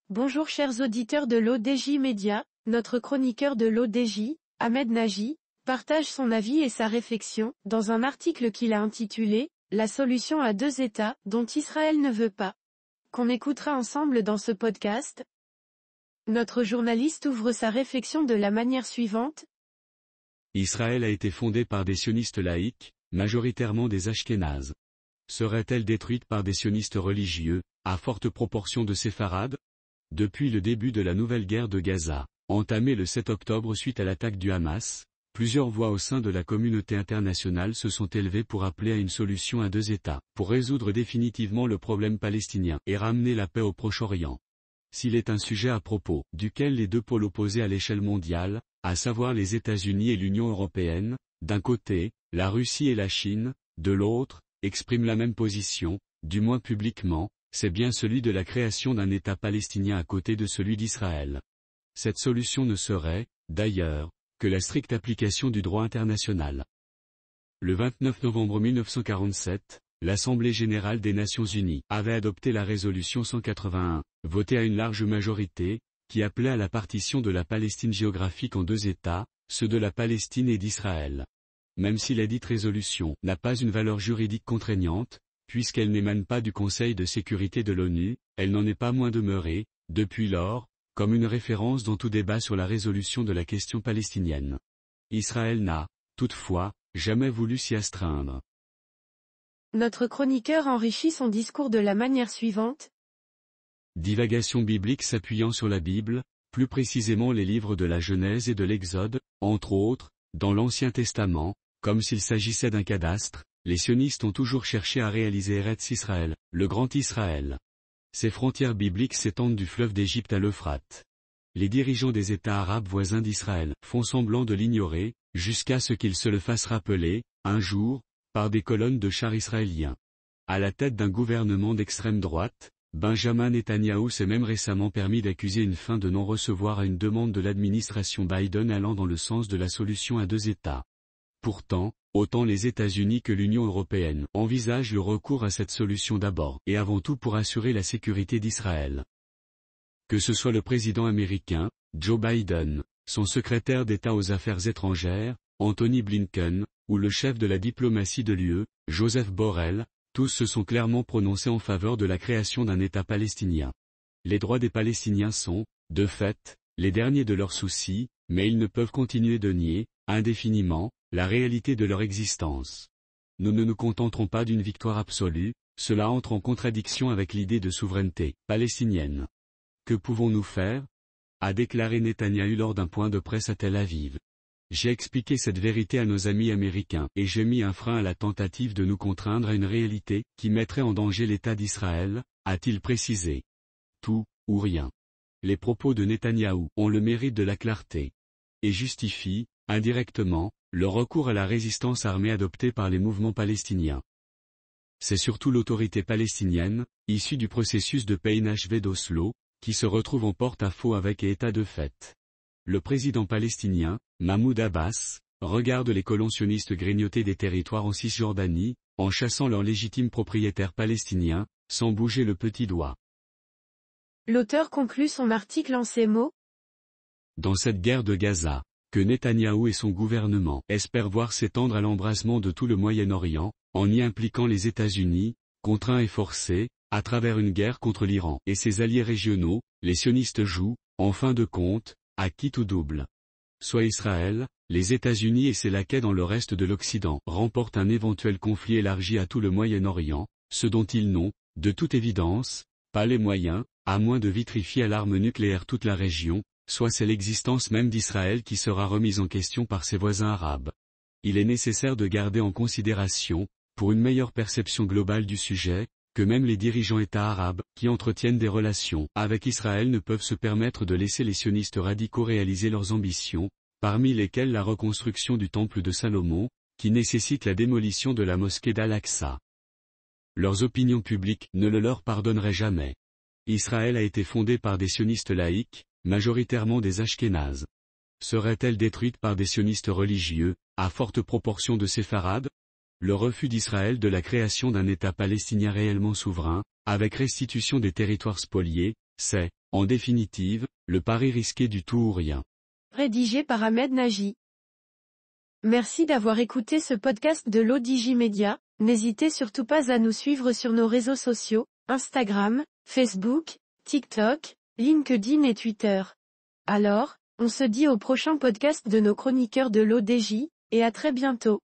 Bonjour chers auditeurs de l'ODJ Média, notre chroniqueur de l'ODJ, Ahmed Nagy, partage son avis et sa réflexion, dans un article qu'il a intitulé « La solution à deux États, dont Israël ne veut pas », qu'on écoutera ensemble dans ce podcast. Notre journaliste ouvre sa réflexion de la manière suivante. Israël a été fondé par des sionistes laïcs, majoritairement des Ashkénazes. Serait-elle détruite par des sionistes religieux, à forte proportion de séfarades? Depuis le début de la nouvelle guerre de Gaza, entamée le 7 octobre suite à l'attaque du Hamas, plusieurs voix au sein de la communauté internationale se sont élevées pour appeler à une solution à deux États, pour résoudre définitivement le problème palestinien et ramener la paix au Proche-Orient. S'il est un sujet à propos, duquel les deux pôles opposés à l'échelle mondiale, à savoir les États-Unis et l'Union européenne, d'un côté, la Russie et la Chine, de l'autre, expriment la même position, du moins publiquement, c'est bien celui de la création d'un État palestinien à côté de celui d'Israël. Cette solution ne serait, d'ailleurs, que la stricte application du droit international. Le 29 novembre 1947, l'Assemblée générale des Nations unies avait adopté la résolution 181, votée à une large majorité, qui appelait à la partition de la Palestine géographique en deux États, ceux de la Palestine et d'Israël. Même si la dite résolution n'a pas une valeur juridique contraignante, puisqu'elle n'émane pas du Conseil de sécurité de l'ONU, elle n'en est pas moins demeurée, depuis lors, comme une référence dans tout débat sur la résolution de la question palestinienne. Israël n'a, toutefois, jamais voulu s'y astreindre. Notre chroniqueur enrichit son discours de la manière suivante. Divagation biblique s'appuyant sur la Bible, plus précisément les livres de la Genèse et de l'Exode, entre autres, dans l'Ancien Testament, comme s'il s'agissait d'un cadastre, les sionistes ont toujours cherché à réaliser Eretz Israël, le grand Israël. Ces frontières bibliques s'étendent du fleuve d'Égypte à l'Euphrate. Les dirigeants des États arabes voisins d'Israël font semblant de l'ignorer, jusqu'à ce qu'ils se le fassent rappeler, un jour, par des colonnes de chars israéliens. À la tête d'un gouvernement d'extrême droite, Benjamin Netanyahou s'est même récemment permis d'accuser une fin de non-recevoir à une demande de l'administration Biden allant dans le sens de la solution à deux États. Pourtant, autant les États-Unis que l'Union européenne envisagent le recours à cette solution d'abord et avant tout pour assurer la sécurité d'Israël. Que ce soit le président américain, Joe Biden, son secrétaire d'État aux Affaires étrangères, Anthony Blinken, ou le chef de la diplomatie de l'UE, Joseph Borrell, tous se sont clairement prononcés en faveur de la création d'un État palestinien. Les droits des Palestiniens sont, de fait, les derniers de leurs soucis, mais ils ne peuvent continuer de nier, indéfiniment, la réalité de leur existence. Nous ne nous contenterons pas d'une victoire absolue, cela entre en contradiction avec l'idée de souveraineté palestinienne. Que pouvons-nous faire? A déclaré Netanyahou lors d'un point de presse à Tel Aviv. J'ai expliqué cette vérité à nos amis américains et j'ai mis un frein à la tentative de nous contraindre à une réalité qui mettrait en danger l'État d'Israël, a-t-il précisé. Tout, ou rien. Les propos de Netanyahou ont le mérite de la clarté. Et justifient, indirectement, le recours à la résistance armée adoptée par les mouvements palestiniens. C'est surtout l'autorité palestinienne, issue du processus de paix inachevé d'Oslo, qui se retrouve en porte-à-faux avec et état de fait. Le président palestinien, Mahmoud Abbas, regarde les colons sionistes grignoter des territoires en Cisjordanie, en chassant leurs légitimes propriétaires palestiniens, sans bouger le petit doigt. L'auteur conclut son article en ces mots. Dans cette guerre de Gaza, que Netanyahou et son gouvernement espèrent voir s'étendre à l'embrasement de tout le Moyen-Orient, en y impliquant les États-Unis, contraints et forcés, à travers une guerre contre l'Iran et ses alliés régionaux, les sionistes jouent, en fin de compte, à quitte ou double. Soit Israël, les États-Unis et ses laquais dans le reste de l'Occident remportent un éventuel conflit élargi à tout le Moyen-Orient, ce dont ils n'ont, de toute évidence, pas les moyens, à moins de vitrifier à l'arme nucléaire toute la région, soit c'est l'existence même d'Israël qui sera remise en question par ses voisins arabes. Il est nécessaire de garder en considération, pour une meilleure perception globale du sujet, que même les dirigeants États arabes, qui entretiennent des relations avec Israël ne peuvent se permettre de laisser les sionistes radicaux réaliser leurs ambitions, parmi lesquelles la reconstruction du temple de Salomon, qui nécessite la démolition de la mosquée d'Al-Aqsa. Leurs opinions publiques ne le leur pardonneraient jamais. Israël a été fondé par des sionistes laïcs, majoritairement des Ashkénazes. Serait-elle détruite par des sionistes religieux, à forte proportion de séfarades? Le refus d'Israël de la création d'un État palestinien réellement souverain, avec restitution des territoires spoliés, C'est, en définitive, le pari risqué du tout ou rien. Rédigé par Ahmed Nagy. Merci d'avoir écouté ce podcast de l'ODJ Media. N'hésitez surtout pas à nous suivre sur nos réseaux sociaux, Instagram, Facebook, TikTok, LinkedIn et Twitter. Alors, on se dit au prochain podcast de nos chroniqueurs de l'ODJ, et à très bientôt.